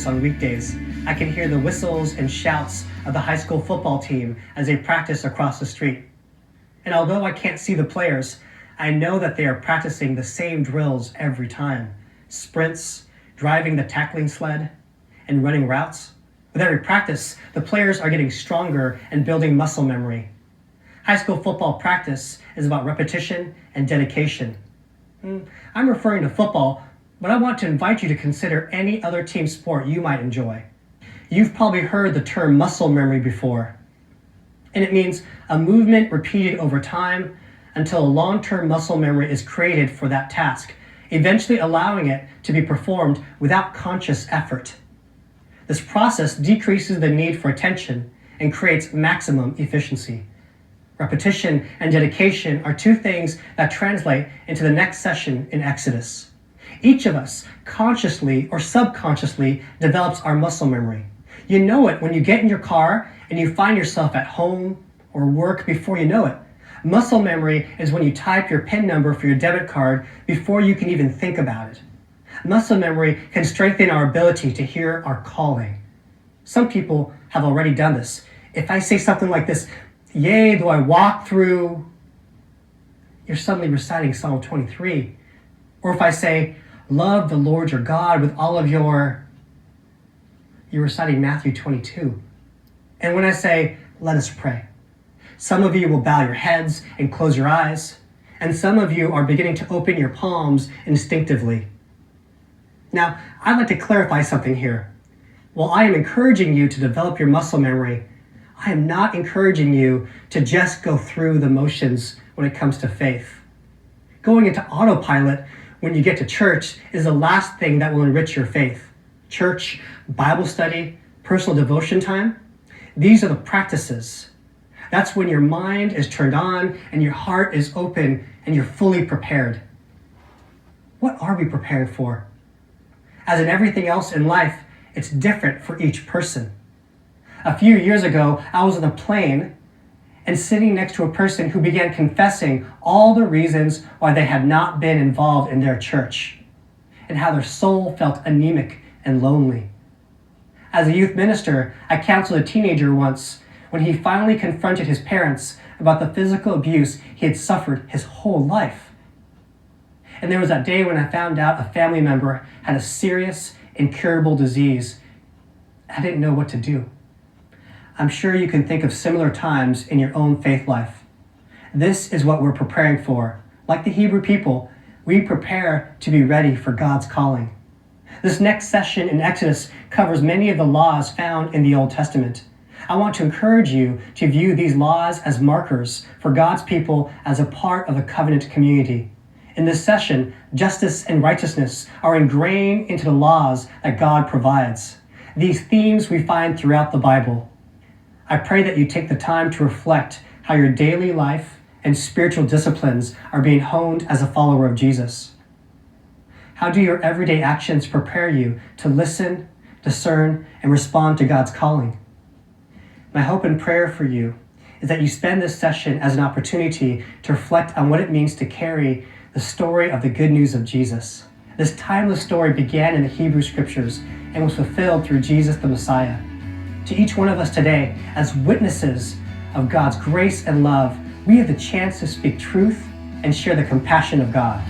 practice on weekdays, I can hear the whistles and shouts of the high school football team as they practice across the street. And although I can't see the players, I know that they are practicing the same drills every time. Sprints, driving the tackling sled, and running routes. With every practice, the players are getting stronger and building muscle memory. High school football practice is about repetition and dedication. I'm referring to football, but I want to invite you to consider any other team sport you might enjoy. You've probably heard the term muscle memory before, and it means a movement repeated over time until a long-term muscle memory is created for that task, eventually allowing it to be performed without conscious effort. This process decreases the need for attention and creates maximum efficiency. Repetition and dedication are two things that translate into the next session in Exodus. Each of us, consciously or subconsciously, develops our muscle memory. You know it when you get in your car and you find yourself at home or work before you know it. Muscle memory is when you type your PIN number for your debit card before you can even think about it. Muscle memory can strengthen our ability to hear our calling. Some people have already done this. If I say something like this, "Yea, though I walk through," you're suddenly reciting Psalm 23. Or if I say, "Love the Lord your God with all of you're reciting Matthew 22. And when I say, "Let us pray," some of you will bow your heads and close your eyes, and some of you are beginning to open your palms instinctively. Now, I'd like to clarify something here. While I am encouraging you to develop your muscle memory, I am not encouraging you to just go through the motions when it comes to faith. Going into autopilot when you get to church is the last thing that will enrich your faith. Church, Bible study, personal devotion time, these are the practices. That's when your mind is turned on and your heart is open and you're fully prepared. What are we prepared for? As in everything else in life, it's different for each person. A few years ago, I was on a plane and sitting next to a person who began confessing all the reasons why they had not been involved in their church and how their soul felt anemic and lonely. As a youth minister, I counseled a teenager once when he finally confronted his parents about the physical abuse he had suffered his whole life. And there was that day when I found out a family member had a serious, incurable disease. I didn't know what to do. I'm sure you can think of similar times in your own faith life. This is what we're preparing for. Like the Hebrew people, we prepare to be ready for God's calling. This next session in Exodus covers many of the laws found in the Old Testament. I want to encourage you to view these laws as markers for God's people as a part of the covenant community. In this session, justice and righteousness are ingrained into the laws that God provides. These themes we find throughout the Bible. I pray that you take the time to reflect how your daily life and spiritual disciplines are being honed as a follower of Jesus. How do your everyday actions prepare you to listen, discern, and respond to God's calling? My hope and prayer for you is that you spend this session as an opportunity to reflect on what it means to carry the story of the good news of Jesus. This timeless story began in the Hebrew Scriptures and was fulfilled through Jesus the Messiah. To each one of us today, as witnesses of God's grace and love, we have the chance to speak truth and share the compassion of God.